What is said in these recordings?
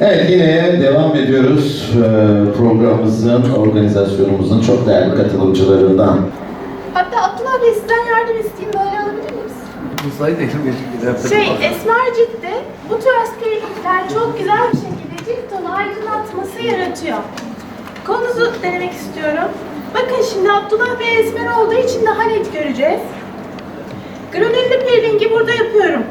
Evet, yine devam ediyoruz programımızın, organizasyonumuzun çok değerli katılımcılarından. Hatta Abdullah Bey sizden yardım isteyeyim, böyle alabilir miyiz? Müsait değilim. Esmer ciltte bu tür askerilikler çok güzel bir şekilde cilt tonu aydınlatması yaratıyor. Kolunuzu denemek istiyorum. Bakın şimdi Abdullah Bey esmer olduğu için daha net göreceğiz. Granüllü peelingi burada yapıyorum.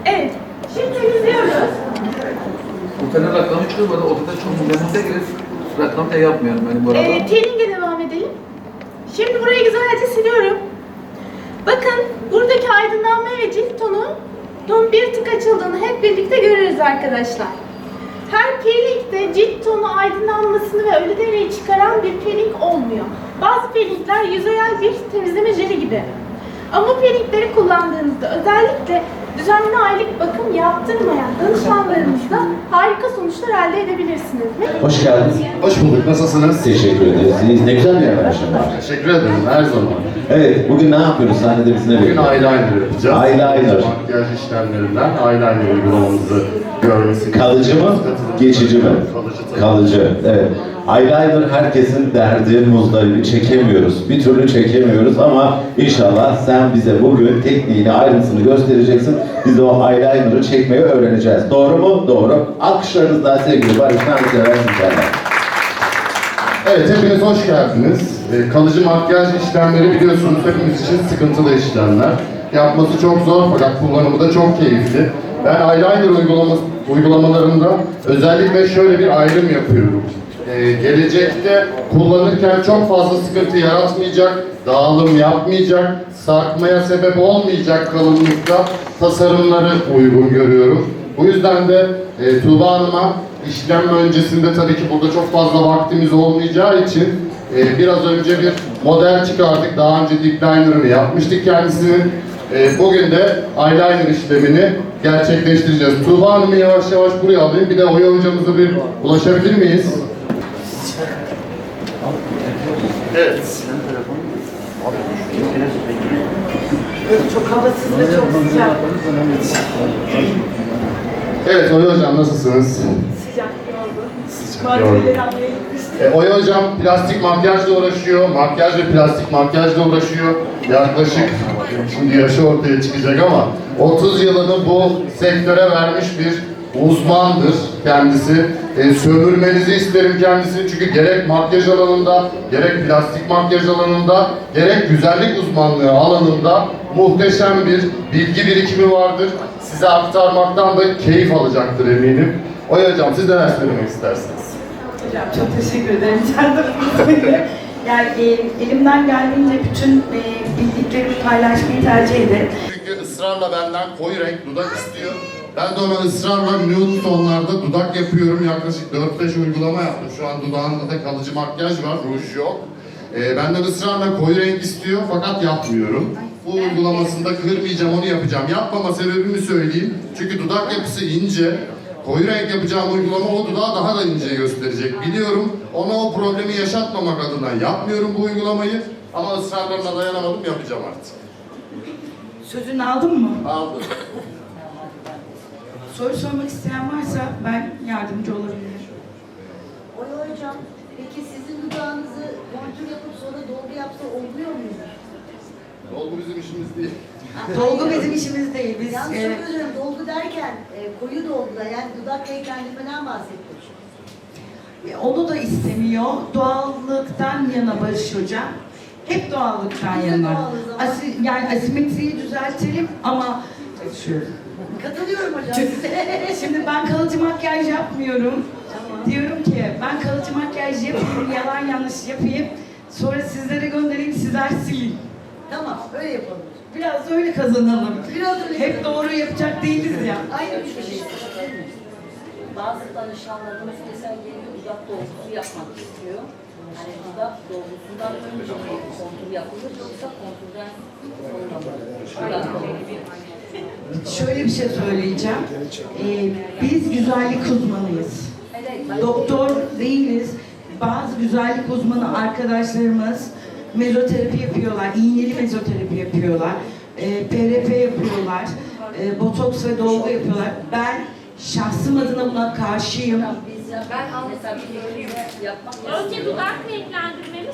Evet, şimdi temizliyoruz. Otelde reklam çıkıyor. Bu arada otelde çok mühendisle girip reklam da yapmıyorum ben bu arada. Peeling'e devam edelim. Şimdi burayı güzelce siliyorum. Bakın buradaki aydınlanma ve cilt tonun bir tık açıldığını hep birlikte görürüz arkadaşlar. Her peelingde cilt tonu aydınlanmasını ve ölü deriyi çıkaran bir peeling olmuyor. Bazı peelingler yüzeyel bir temizleme jeli gibi. Ama bu peelingleri kullandığınızda özellikle düzenli aylık bakım yaptırmayan danışanlarınızla harika sonuçlar elde edebilirsiniz. Hoş geldiniz. Hoş bulduk. Nasılsınız? Teşekkür ederiz. Ne güzel bir arkadaşım var. Teşekkür ederim. Her zaman. Evet, bugün ne yapıyoruz? Sahnede biz ne Bugün bekliyoruz? eyeliner yapacağız. Eyeliner. Makyaj işlemlerinden eyeliner uygulamamızı görmesi. Kalıcı mı? Geçici mi? Kalıcı tabii. Kalıcı, evet. Eyeliner herkesin derdi, muzdaribini çekemiyoruz. Bir türlü çekemiyoruz ama inşallah sen bize bugün tekniğini, ayrıntısını göstereceksin. Biz de o eyeliner'ı çekmeyi öğreneceğiz. Doğru mu? Doğru. Alkışlarınızla sevgili Barış Tanrısever sizlerle. Evet, hepiniz hoş geldiniz. Kalıcı makyaj işlemleri biliyorsunuz hepimiz için sıkıntılı işlemler. Yapması çok zor fakat kullanımı da çok keyifli. Ben eyeliner uygulamalarında özellikle şöyle bir ayrım yapıyorum. Gelecekte kullanırken çok fazla sıkıntı yaratmayacak, dağılım yapmayacak, sarkmaya sebep olmayacak kalınlıkta tasarımları uygun görüyorum. Bu yüzden de Tuğba Hanım'a işlem öncesinde tabii ki burada çok fazla vaktimiz olmayacağı için biraz önce bir model çıkardık. Daha önce dip liner'ını yapmıştık kendisinin. Bugün de eyeliner işlemini gerçekleştireceğiz. Tuğba Hanım'ı yavaş yavaş buraya alayım. Bir de Oya hocamıza bir ulaşabilir miyiz? Evet. Çok havasız ve çok sıcak. Evet Oya hocam nasılsınız? Sıcak oldu. Malzemeleri almaya gitmiştim. Oya hocam plastik makyajla uğraşıyor, makyaj ve plastik makyajla uğraşıyor. Yaklaşık, şimdi yaşı ortaya çıkacak ama 30 yılını bu sektöre vermiş bir uzmandır kendisi. Sömürmenizi isterim kendisini çünkü gerek makyaj alanında, gerek plastik makyaj alanında, gerek güzellik uzmanlığı alanında muhteşem bir bilgi birikimi vardır. Size aktarmaktan da keyif alacaktır eminim. Oya hocam siz neler söylemek istersiniz? Hocam çok teşekkür ederim. Yani elimden geldiğince bütün bildiklerimi paylaşmayı tercih ederim. Çünkü ısrarla benden koyu renk dudak istiyor. Ben de ona ısrarla nude tonlarda dudak yapıyorum. Yaklaşık 4-5 uygulama yaptım. Şu an dudağında da kalıcı makyaj var, ruj yok. Benden ısrarla koyu renk istiyor fakat yapmıyorum. Bu uygulamasında kırmayacağım, onu yapacağım. Yapmama sebebimi söyleyeyim. Çünkü dudak yapısı ince. Koyu renk yapacağım uygulama o dudağı daha da ince gösterecek. Biliyorum, ona o problemi yaşatmamak adına yapmıyorum bu uygulamayı. Ama ısrarlarına dayanamadım, yapacağım artık. Sözünü aldın mı? Aldım. Soru sormak isteyen varsa ben yardımcı olabilirim. Oya hocam, peki sizin dudağınızı kontür yapıp sonra dolgu yapsa oluyor mu? Dolgu bizim işimiz değil. Dolgu bizim işimiz değil. Biz Yalnız çok özür dilerim, dolgu derken koyu dolguda yani dudak renklendirmeden bahsettik. onu da istemiyor. Doğallıktan yana Barış Hocam. Hep doğallıktan Biz de yana. doğalız ama. Yani asimetriyi düzeltelim ama şöyle. Katılıyorum hocam Çünkü- size. Şimdi ben kalıcı makyaj yapmıyorum. Tamam. Diyorum ki ben kalıcı makyaj yapayım, yalan yanlış yapayım. Sonra sizlere göndereyim, sizler silin. Tamam, öyle yapalım. Biraz öyle kazanalım. Biraz öyle Hep yapalım. doğru yapacak değiliz ya. Aynı bir şey. Bazı danışanlarımız mesela geliyor dudak dolgusu yapmak istiyor. Hani dudak dolgusundan önce mi kontur yapılır yoksa konturdan sonra mı? Şöyle bir şey söyleyeceğim. Biz güzellik uzmanıyız. Doktor değiliz. Bazı güzellik uzmanı arkadaşlarımız mezoterapi yapıyorlar, iğneli mezoterapi yapıyorlar, PRP yapıyorlar, botoks ve dolgu yapıyorlar. Ben şahsım adına buna karşıyım. Ben mesela bir yapmak Önce dudak renklendirme mi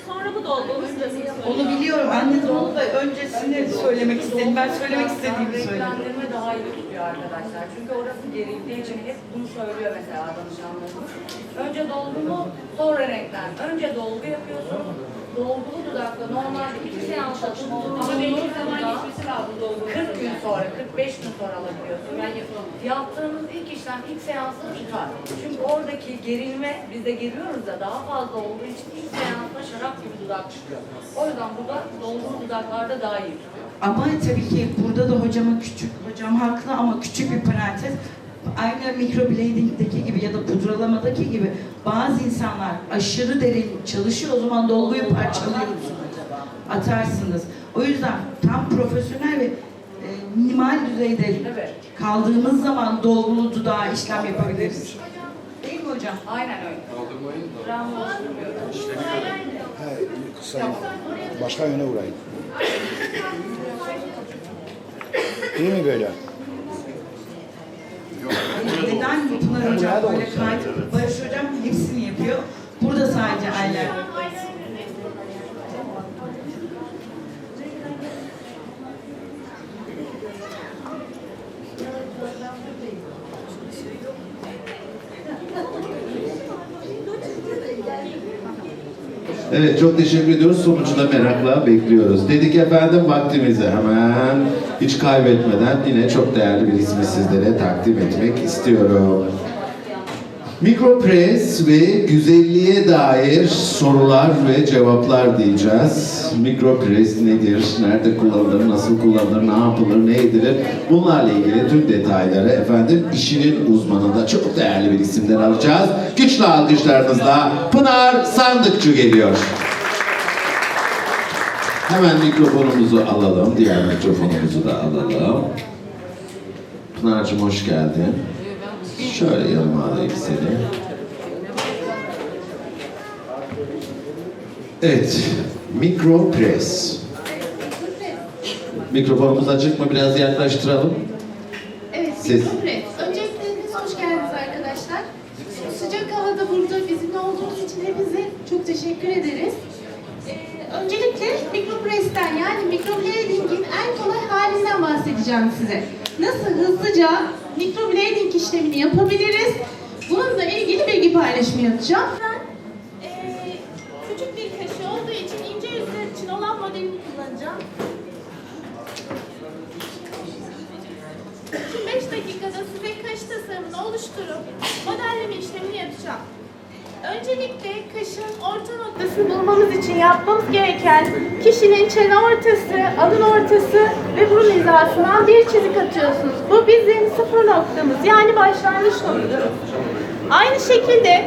sonra bu dolgumu sırasını Onu biliyorum, anladım onu da öncesinde söylemek istedim. Ben söylemek istediğimi söyledim. renklendirme daha iyi tutuyor arkadaşlar. Çünkü orası gerildiği için hep bunu söylüyor mesela danışanlarımız. Önce dolgumu, sonra renklen. Önce dolgu yapıyorsun. Dolgulu dudakla normalde 2 seans çalışma olduğunu ama belli zaman geçmesi lazım dolgu. 40 gün sonra, 45 gün sonra alabiliyorsun. Yani yaptığımız ilk işlem, ilk seansta tutar. Çünkü oradaki gerilme, biz de geriyoruz da daha fazla olduğu için ilk seansta şarap gibi dudak çıkıyor. O yüzden burada dolgulu dudaklarda daha iyi tutuyor. Ama tabii ki burada da hocam haklı ama küçük bir parantez. Aynı microblading'deki gibi ya da pudralamadaki gibi bazı insanlar aşırı derin çalışıyor, o zaman dolguyu parçalıyorsunuz, atarsınız. O yüzden tam profesyonel ve minimal düzeyde Evet. kaldığımız zaman dolgulu dudağa işlem yapabiliriz. Değil mi hocam? Aynen öyle. Bravo. Kısa, başka yöne uğrayın. İyi mi böyle? Neden Pınar hocam böyle kaydı? Barış hocam hepsini yapıyor. Burada sadece eyeliner. Evet, çok teşekkür ediyoruz. Sonucu da merakla bekliyoruz. Dedik efendim, vaktimizi hemen hiç kaybetmeden yine çok değerli bir ismi sizlere takdim etmek istiyorum. Mikropress ve güzelliğe dair sorular ve cevaplar diyeceğiz. Mikropress nedir, nerede kullanılır, nasıl kullanılır, ne yapılır, ne edilir? Bunlarla ilgili tüm detayları efendim işinin uzmanı da çok değerli bir isimden alacağız. Güçlü alkışlarınızla Pınar Sandıkçı geliyor. Hemen mikrofonumuzu alalım, diğer mikrofonumuzu da alalım. Pınar'cığım hoş geldin. Şöyle yanıma alayım seni. Evet, Mikropress. Mikrofonumuz açık mı? Biraz yaklaştıralım. Evet, Siz- Mikropress. Öncelikle hepiniz hoş geldiniz arkadaşlar. Sıcak havada burada bizimle olduğunuz için hepinize çok teşekkür ederiz. Öncelikle Mikropress'ten yani mikroblading'in en kolay halinden bahsedeceğim size. Nasıl hızlıca mikroblading işlemini yapabiliriz? Bununla ilgili bilgi paylaşımı yapacağım. Ben küçük bir kaşı olduğu için ince yüzler için olan modelini kullanacağım. Şimdi 5 dakikada size kaş tasarımını oluşturup modelleme işlemini yapacağım. Öncelikle kaşın orta noktasını bulmamız için yapmamız gereken kişinin çene ortası, alın ortası ve burun hizasından bir çizik atıyorsunuz. Bu bizim sıfır noktamız yani başlangıç noktamız. Aynı şekilde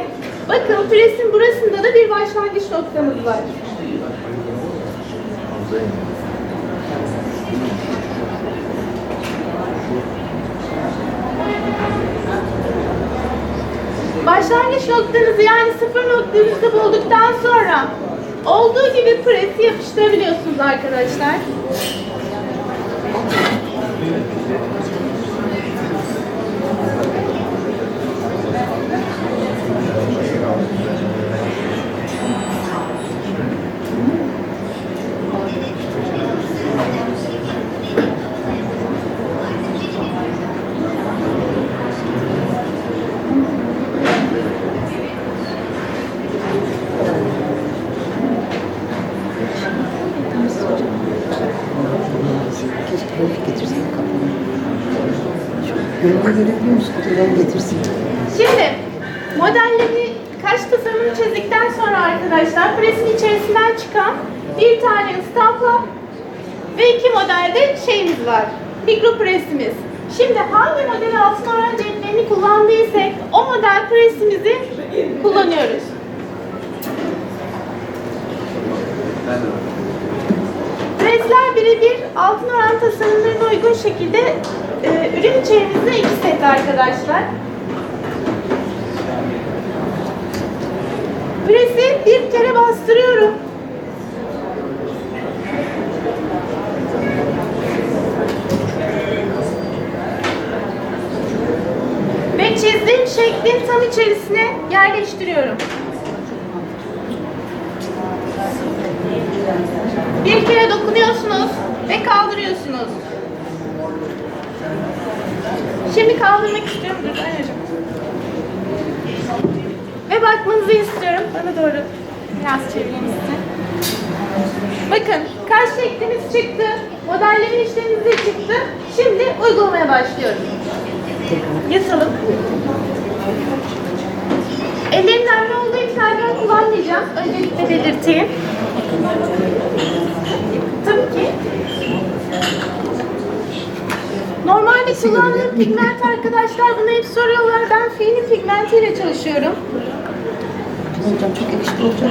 bakın presin burasında da bir başlangıç noktamız var. Başlangıç noktanızı yani sıfır noktanızı bulduktan sonra olduğu gibi presi yapıştırabiliyorsunuz arkadaşlar. Şimdi modelleri kaş tasarımını çizdikten sonra arkadaşlar presin içerisinden çıkan bir tane ıstampla ve 2 modelde şeyimiz var. Mikropresimiz. Şimdi hangi model altın oran ceplerini kullandıysak o model presimizi kullanıyoruz. Presler birebir altın oran tasarımlarına uygun şekilde ürün içerimizde 2 set arkadaşlar. Presi bir kere bastırıyorum. tonun içerisine yerleştiriyorum. Bir kere dokunuyorsunuz ve kaldırıyorsunuz. Şimdi kaldırmak istiyorum. Dur, anneciğim. Ve bakmanızı istiyorum. Bana doğru biraz çevireyim size. Bakın, kaş şeklimiz çıktı. Modelleme işlemimiz de çıktı. Şimdi uygulamaya başlıyoruz. Yatalım. Ellerin nemli olduğu için eldiven kullanmayacağım. Öncelikle belirteyim. Tabii ki. Normalde kullandığım pigment arkadaşlar bunu hep soruyorlar. Ben Fini pigmentiyle çalışıyorum. Hocam çok yakışıklı olacak.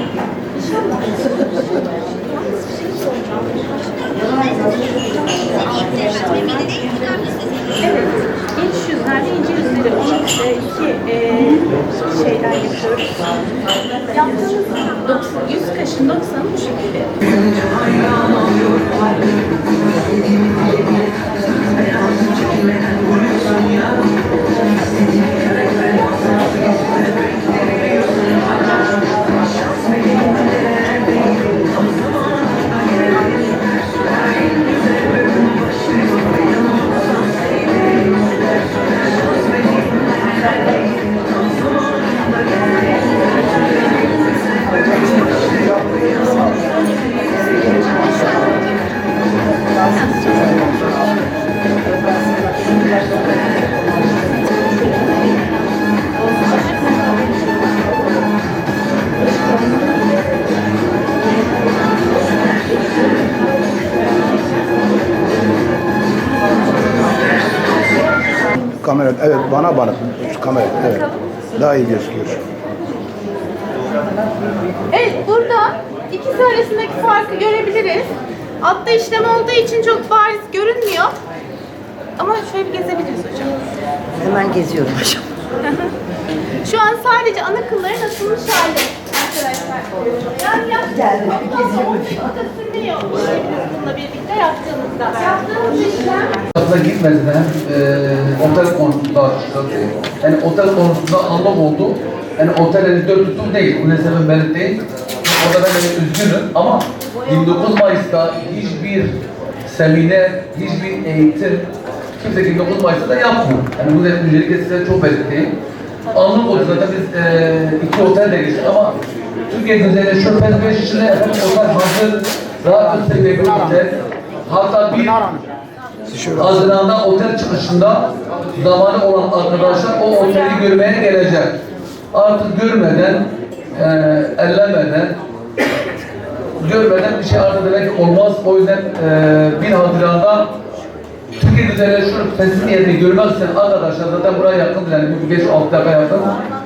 Evet, geniş yüzlerde ince yüzleri olan iki şeyler yapıyoruz. Yaptığımız 100 kaşın 90'ı bu şekilde. Kamera, evet bana. Şu kamera, evet. Daha iyi gözüküyor. Evet, burada ikisi arasındaki farkı görebiliriz. Altta işlem olduğu için çok bariz görünmüyor. Ama şöyle bir gezebiliriz hocam. Hemen geziyorum hocam. Şu an sadece ana kılların asılmış hali arkadaşlar. Yani yaptığımız o da sürmüyor. Bununla birlikte yaptığımızda. Yaptığımız işlem Aslında gitmedi de otel konusunda açıkladı. Yani otel konusunda anlam oldu. Yani otel dört tutum değil. Bu ne sebep belli değil. Orada ben üzgünüm ama 29 Mayıs'ta hiçbir seminer, hiçbir eğitim kimse 29 Mayıs'ta da yapmıyor. Yani bu da öncelikle size çok belirteyim. Anlam oldu zaten biz iki otelle geçtik ama Türkiye güzeli Şöpez 5 içinde efendim otel hazır, daha üst seviye bir otel. Hatta bir Haziran'da otel çıkışında zamanı olan arkadaşlar o oteli görmeye gelecek. Artık görmeden, ellemeden, görmeden bir şey arz ederek olmaz. O yüzden 1 Haziran'da Türkiye güzeli şu teslim yerini görmek isteyen arkadaşlar zaten buraya yakın, yani 5-6 dakika yakın.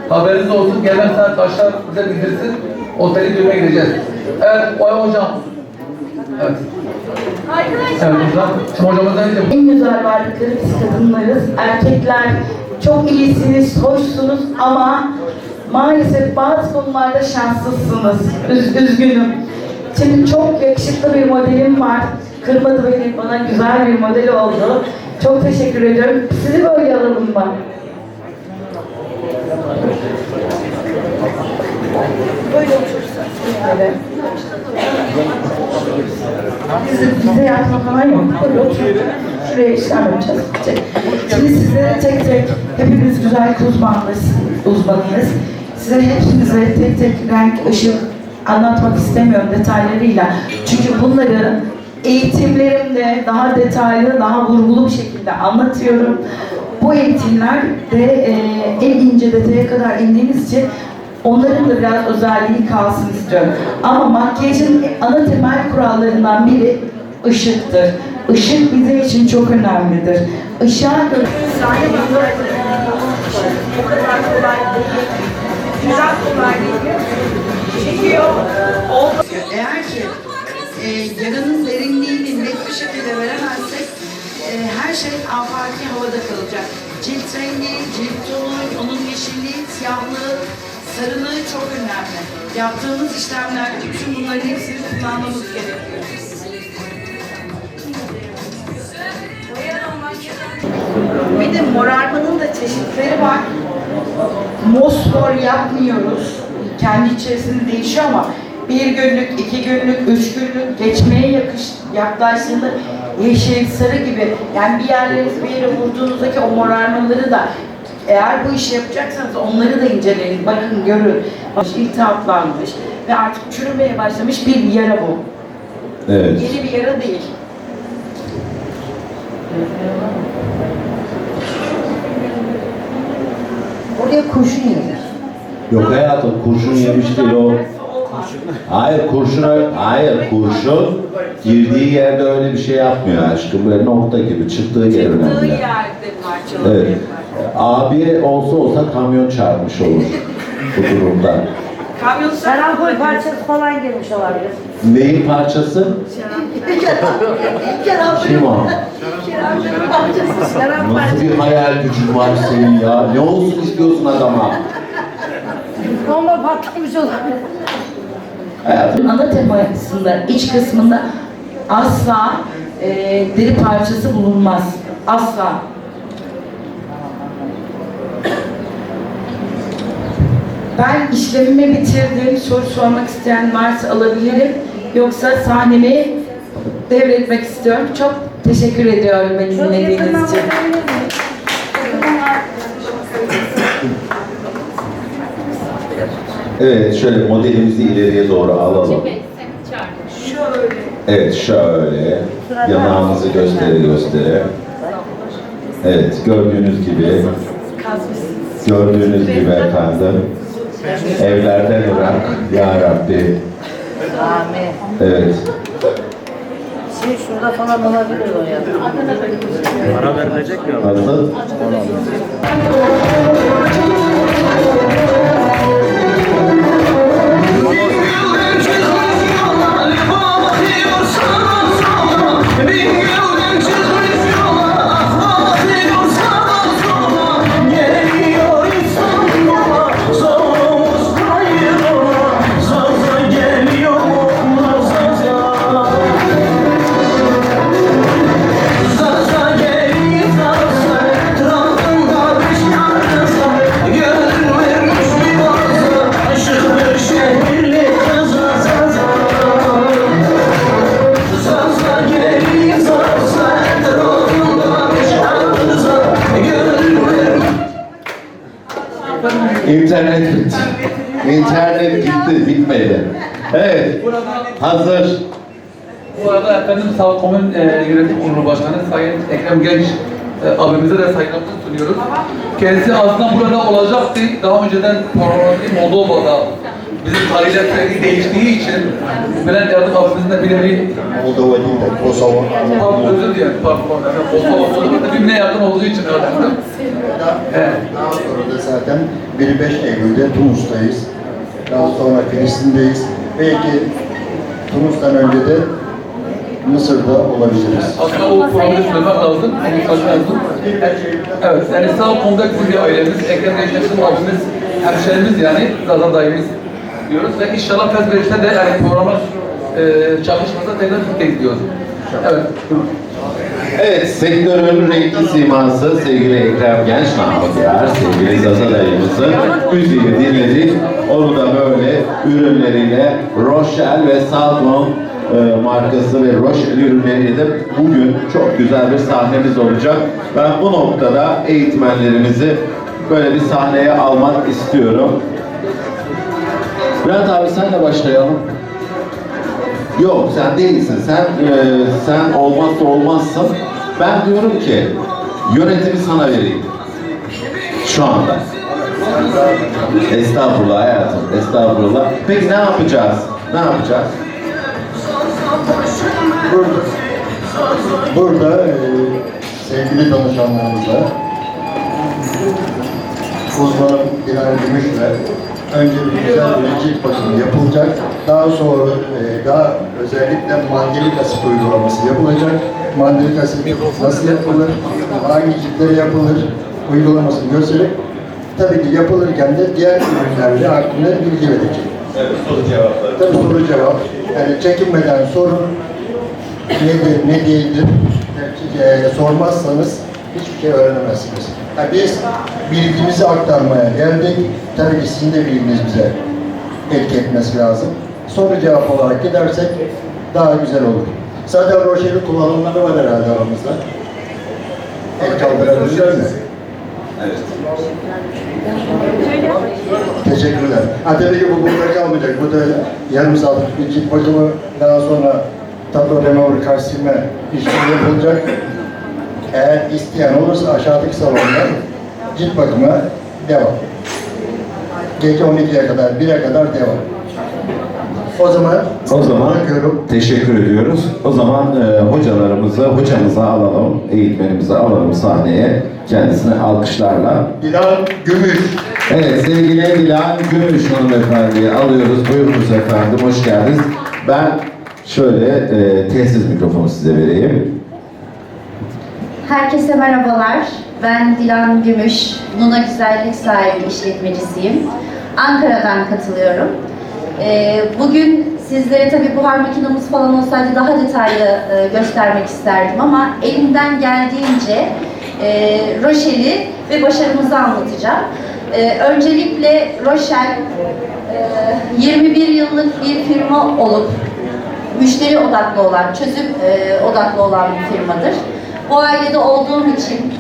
Haberiniz olsun, gelen saat kaçta bize bildirsin, oteli görmeye gideceğiz. Evet, Oya hocam. Evet. arkadaşlar. Evet hocam. Şimdi hocamızdan En güzel varlıkları biz kadınlarız. Erkekler çok iyisiniz, hoşsunuz ama maalesef bazı konularda şanssızsınız. Üzgünüm. Şimdi çok yakışıklı bir modelim var. Kırmadı beni, bana güzel bir model oldu. Çok teşekkür ediyorum. Sizi böyle alalım mı? Böyle oturursanız. Evet. Bize yatma falan yok. Böyle oturun. Şuraya işlem yapacağız. Şimdi sizlere tek tek, hepimiz güzel uzmanıyız. Size hepinize tek tek renk, ışık anlatmak istemiyorum detaylarıyla. Çünkü bunları eğitimlerimde daha detaylı, daha vurgulu bir şekilde anlatıyorum. Bu eğitimler de en ince detaya kadar indiğimiz için onların da biraz özelliği kalsın istiyorum. Ama makyajın ana temel kurallarından biri ışıktır. Işık bizim için çok önemlidir. Işığa göre o kadar kolay değil. Biraz kolay değil. Çekiyor. Eğer ki yaranın derinliğini net bir şekilde veremezsek her şey afaki havada kalacak. Cilt rengi, cilt tonu, onun yeşilliği, siyahlığı, sarılığı çok önemli. Yaptığımız işlemlerde bütün bunların hepsini kullanmamız gerekiyor. Bir de morarmanın da çeşitleri var. mosfor yapmıyoruz. Kendi içerisinde değişiyor ama bir günlük, 2 günlük, 3 günlük geçmeye yaklaştığında yeşil, sarı gibi yani bir yerleriniz bir yere vurduğunuzdaki o morarmaları da eğer bu işi yapacaksanız onları da inceleyin, bakın, görün. İltihaplanmış ve artık çürümeye başlamış bir yara bu. Evet. Yeni bir yara değil. Oraya kurşun yemiş. Yok hayatım, kurşun yemiş değil o. Hayır kurşun girdiği yerde öyle bir şey yapmıyor aşkım, böyle nokta gibi çıktığı yer Çıktığı önemli. yerde parçalanıyor. Evet. Abi olsa kamyon çarpmış olur bu durumda. Kamyon Şarampol parçası falan girmiş olabilir. Neyin parçası? Kim o? Nasıl bir hayal gücün var senin ya? Ne olsun istiyorsun adama? Bomba patlamış olabilir. Hayatım. ana temasında, iç kısmında asla deri parçası bulunmaz. Asla. Ben işlemimi bitirdim. Soru sormak isteyen varsa alabilirim. Yoksa sahnemi devretmek istiyorum. Çok teşekkür ediyorum beni dinlediğiniz için. Evet, şöyle modelimizi ileriye doğru alalım. Şöyle. Evet, şöyle. Yanağımızı göstere. Evet, gördüğünüz gibi. Gördüğünüz gibi efendim. Evlerden Irak, Ya Rabbi. Amin. Evet. Şey şurada falan olabilir o ya. Nasıl? İnternet bitti. İnternet gitti, bitmedi. Evet, hazır. Bu arada efendim Sağ Komün Yönetim Kurulu Başkanı Sayın Ekrem Genç abimize de saygılarımızı sunuyoruz. Kendisi aslında burada olacaktı. Daha önceden programı Moldova'da bizim tarihler değiştiği için Bülent Yardım abimizin de bir nevi Moldova değil de Kosova. özür dilerim, pardon, Kosova'da birbirine yakın olduğu için herhalde. Evet. Daha sonra da zaten 1-5 Eylül'de Tunus'tayız. Daha sonra Filistin'deyiz. Belki Tunus'tan önce de Mısır'da olabiliriz. Aslında o programı söylemek lazım, konuşmak lazım. Evet, yani sağ konuda bizim bir ailemiz, Ekrem Gençleştim abimiz, hemşerimiz yani, Zazan dayımız diyoruz ve inşallah Fezberiş'te de yani programın çalışmasında tekrar birlikteyiz diyoruz. Evet, buyurun. Evet, sektörün renkli siması sevgili Ekrem Genç Namıklar, sevgili Zaza dayımızın müziğini dinledik. Onu da böyle ürünleriyle Rochelle ve Salmon markası ve Rochelle ürünleriyle de bugün çok güzel bir sahnemiz olacak. Ben bu noktada eğitmenlerimizi böyle bir sahneye almak istiyorum. Bülent abi senle başlayalım. Yok sen değilsin. Sen olmazsa olmazsın. Ben diyorum ki yönetimi sana vereyim. Şu anda. Estağfurullah hayatım. Estağfurullah. Peki ne yapacağız? Ne yapacağız? Burada sevgili danışanlarımıza uzmanım Bilal Gümüş'le önce bir güzel bir cilt bakımı yapılacak. Daha sonra daha özellikle manyelik asit uygulaması yapılacak. Manyelik asit nasıl yapılır, hangi ciltlere yapılır uygulamasını gösterip tabii ki yapılırken de diğer ürünlerle hakkında bilgi verecek. Evet, soru cevapları. Tabii soru cevap. Yani çekinmeden sorun. Nedir, ne değildir. Sormazsanız hiçbir şey öğrenemezsiniz. Biz bilgimizi aktarmaya geldik. Tabii ki sizin de bilginiz bize etki etmesi lazım. Soru cevap olarak gidersek daha güzel olur. Zaten Roşeli kullanımları var herhalde aramızda. El kaldırabilirler mi? Evet. Teşekkürler. Tabii ki bu burada kalmayacak. Bu da yarım saatlik bir cilt bakımı, daha sonra tablo remover kalsime işlemi yapılacak. Eğer isteyen olursa aşağıdaki salonda cilt bakımı devam. Gece 12'ye kadar, 1'e kadar devam. O zaman bırakıyorum. Teşekkür ediyoruz. O zaman hocamıza alalım, eğitmenimizi alalım sahneye. Kendisini alkışlarla. Dilan Gümüş. Evet, sevgili Dilan Gümüş hanımefendiyi alıyoruz. Buyurunuz efendim, hoş geldiniz. Ben şöyle telsiz mikrofonu size vereyim. Herkese merhabalar. Ben Dilan Gümüş, Luna Güzellik sahibi işletmecisiyim. Ankara'dan katılıyorum. Bugün sizlere tabii buhar makinamız falan olsaydı daha detaylı göstermek isterdim ama elimden geldiğince Roşel'i ve başarımızı anlatacağım. Öncelikle Roşel 21 yıllık bir firma olup müşteri odaklı olan, çözüm odaklı olan bir firmadır. Bu ailede olduğum için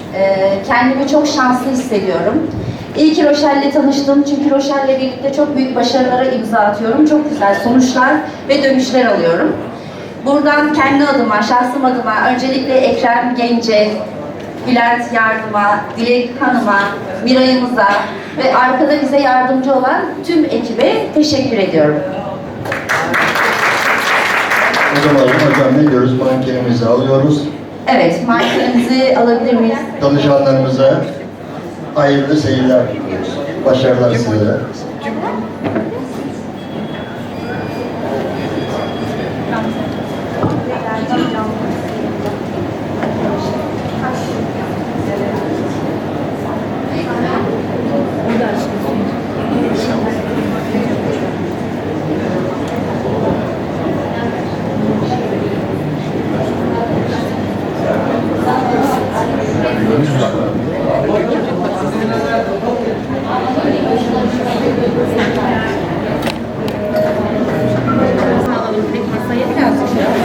kendimi çok şanslı hissediyorum. İyi ki Roşel'le tanıştım çünkü Roşel'le birlikte çok büyük başarılara imza atıyorum. Çok güzel sonuçlar ve dönüşler alıyorum. Buradan kendi adıma, şahsım adıma öncelikle Ekrem Gence, Bülent Yardım'a, Dilek Hanım'a, Miray'ımıza ve arkada bize yardımcı olan tüm ekibe teşekkür ediyorum. O zaman hocam ne diyoruz? Mankenimizi alıyoruz. Evet, mankenimizi alabilir miyiz? Danışanlarımıza hayırlı seyirler diliyoruz. Başarılar size.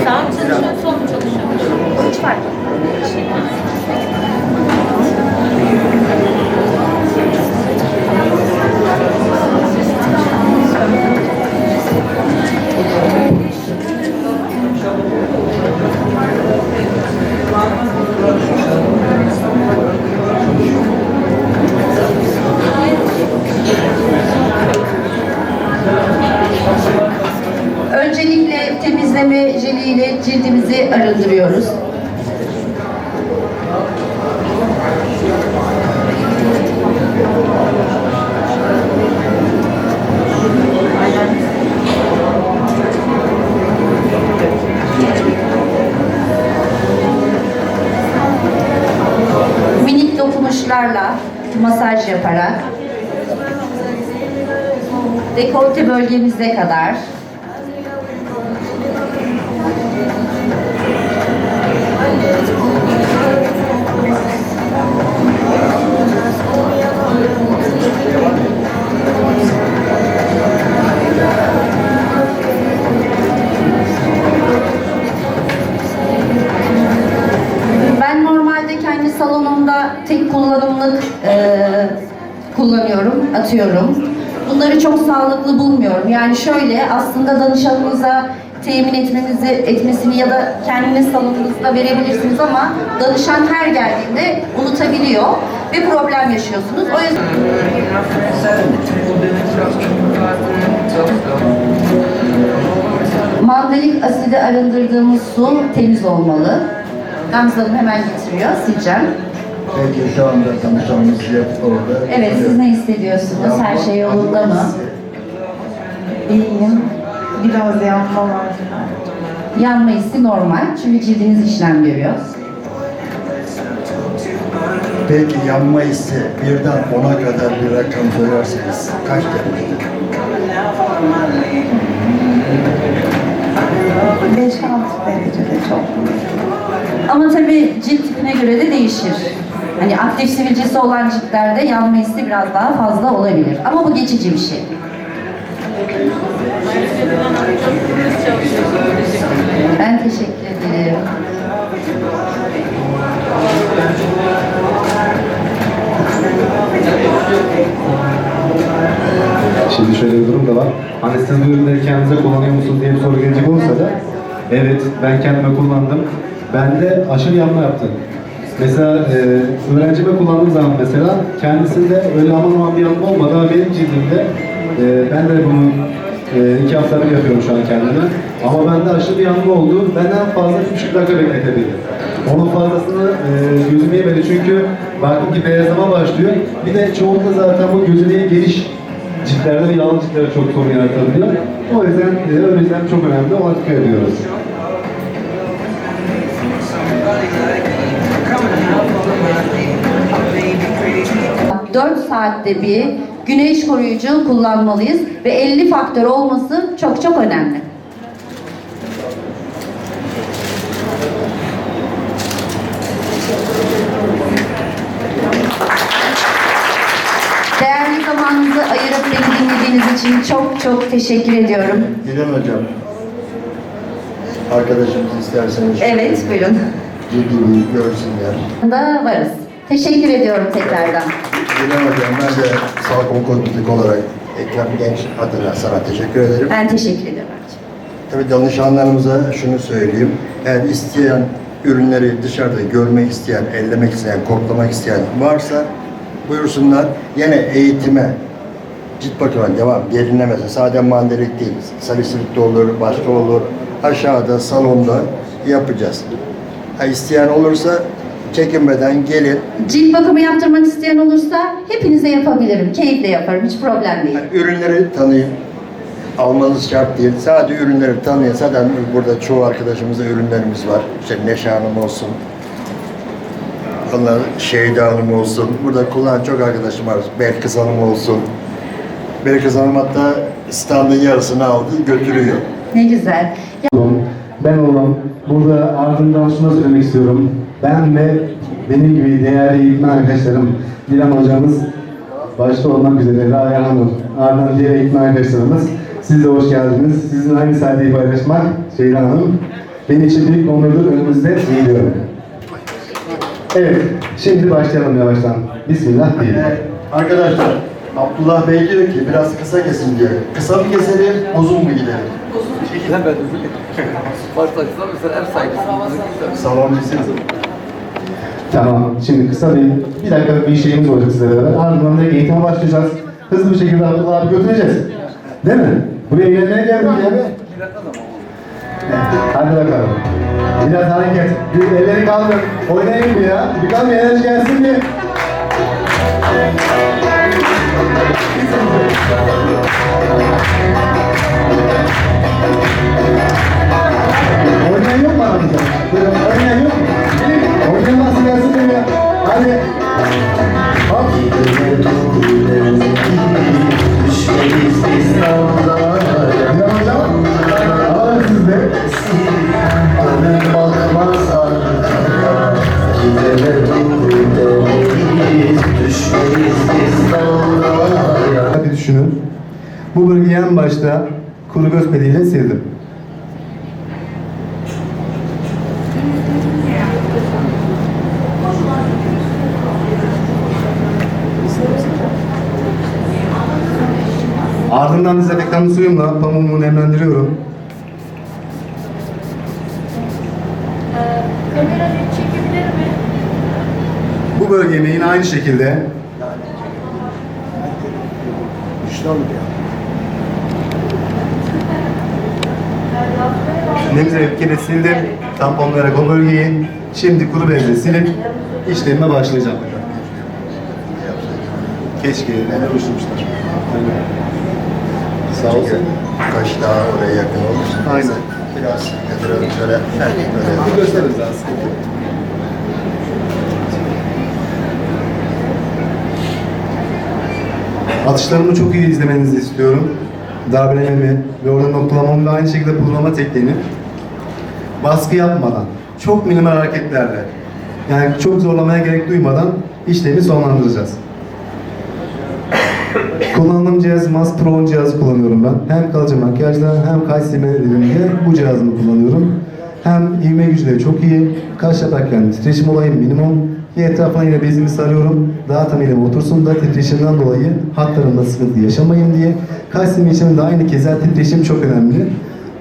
Sağ mı çalışıyor, sol mu çalışıyor? Hiç fark etmez. Öncelikle temizleme jeliyle cildimizi arındırıyoruz. Minik dokunuşlarla masaj yaparak dekolte bölgemize kadar ben normalde kendi salonumda tek kullanımlık kullanıyorum, atıyorum. Bunları çok sağlıklı bulmuyorum. Yani şöyle, aslında danışanınıza temin etmesini ya da kendiniz salonunuzda verebilirsiniz ama danışan her geldiğinde unutabiliyor ve problem yaşıyorsunuz. O yüzden mandalik asidi arındırdığımız su temiz olmalı. Gamze Hanım hemen getiriyor, sileceğim. Peki şu anda tanışmamız yapıp orada. Evet, siz ne hissediyorsunuz? Her şey yolunda mı? İyiyim. Biraz yanma var. Yanma hissi normal çünkü cildiniz işlem görüyor. Peki yanma hissi birden 10'a kadar bir rakam söylerseniz kaç derecede? 5-6 derecede çok. Ama tabii cilt tipine göre de değişir. Hani aktif sivilcesi olan ciltlerde yanma hissi biraz daha fazla olabilir. Ama bu geçici bir şey. Ben teşekkür ederim. Şimdi şöyle bir durum da var. Anestezi ürünleri kendinize kullanıyor musunuz diye bir soru gelecek olursa da evet, ben kendime kullandım. Ben de aşırı yanma yaptı. Mesela öğrencime kullandığım zaman mesela kendisinde öyle aman aman bir yanma olmadı ama benim cildimde ben de bunu 2 haftadır yapıyorum şu an kendime. Ama bende aşırı bir yanma oldu. Benden fazla 3,5 dakika bekletebildim. Onun fazlasını gözüme yemedi çünkü baktım ki beyazlama başlıyor. Bir de çoğunlukla zaten bu gözüne geniş ciltlerde ve yağlı ciltlerde çok sorun yaratabiliyor. O yüzden çok önemli. Ona dikkat ediyoruz. Bak, 4 saatte bir güneş koruyucu kullanmalıyız ve 50 faktör olması çok çok önemli. Değerli zamanınızı ayırıp beni dinlediğiniz için çok çok teşekkür ediyorum. Dilan Hocam, arkadaşımız isterseniz... Evet, buyurun. Cildini görsünler. Da varız. Teşekkür ediyorum tekrardan. Dilan Hocam, ben de sağlık onkolojik olarak Ekrem Genç adına sana teşekkür ederim. Ben teşekkür ederim. Tabii danışanlarımıza şunu söyleyeyim. Eğer isteyen ürünleri dışarıda görmek isteyen, ellemek isteyen, koklamak isteyen varsa buyursunlar. Yine eğitime, cilt bakımına devam, derinlemesi. Sadece mandelik değil, salisilik de olur, başka olur. Aşağıda, salonda yapacağız. İsteyen olursa çekinmeden gelin. Cilt bakımı yaptırmak isteyen olursa hepinize yapabilirim. Keyifle yaparım. Hiç problem değil. Ürünleri tanıyın. Almanız şart değil. Sadece ürünleri tanıyın. Zaten burada çoğu arkadaşımızda ürünlerimiz var. İşte Neşe Hanım olsun. Onlar Şeyda Hanım olsun. Burada kullanan çok arkadaşım var. Belkıs Hanım olsun. Belkıs Hanım hatta standın yarısını aldı, götürüyor. Ne güzel. Ben olan burada ardından şunu söylemek istiyorum. Ben ve benim gibi değerli eğitmen arkadaşlarım, Dilan hocamız, başta olmak üzere Raya Hanım, ardından diğer eğitmen arkadaşlarımız, siz de hoş geldiniz. Sizin aynı saydeyi paylaşmak, Şeyda Hanım, benim için büyük onurdur, önümüzde eğiliyorum. Evet, şimdi başlayalım yavaştan. Bismillah diyelim. Arkadaşlar, Abdullah Bey diyor ki biraz kısa kesin diyor. Kısa mı keselim, uzun mu gidelim? Salon bizim. Tamam, şimdi kısa bir dakika bir şeyimiz olacak sizlere beraber. Ardından da eğitime başlayacağız. Hızlı bir şekilde Abdullah abi götüreceğiz. Değil mi? Buraya eğlenmeye geldik ya. Hadi bakalım. Biraz hareket. Bir elleri kaldır. Oynayın bir ya. Bir kalın enerji gelsin bir. Oynayan yok mu aramızda? Oynayan yok mu? Oynayan nasıl gelsin bir ya? Hadi. Hop. Güzel hocam. Alın siz de. Hadi düşünün. Bu bölgeyi en başta kuru göz pediyle sildim. Ardından dezenfektanlı suyumla pamuğumu nemlendiriyorum. Bu bölgemi yine aynı şekilde nemizle bir kere sildim. Tamponlayarak o bölgeyi. Şimdi kuru bezle silip işlemime başlayacağım. Keşke neler uçurmuşlar. Sağ olsun. Kaş daha oraya yakın olur. Aynen. Biraz yatıralım şöyle. Bir gösteririz aslında. Atışlarımı çok iyi izlemenizi istiyorum. Darbelememi ve orada noktalamamı ve aynı şekilde pudrulama tekniğini baskı yapmadan, çok minimal hareketlerle Yani çok zorlamaya gerek duymadan işlemi sonlandıracağız. Kullandığım cihaz Mask Pro 10 cihazı kullanıyorum ben. Hem kalıcı makyajda hem kaş silmelerinde bu cihazımı kullanıyorum. Hem ivme gücü de çok iyi. Kaş yaparken titreşim olayım minimum. Etrafına yine bezimi sarıyorum. Daha tam elime otursun da titreşimden dolayı hatlarımda sıkıntı yaşamayayım diye. Kaş silme için de aynı keza titreşim çok önemli.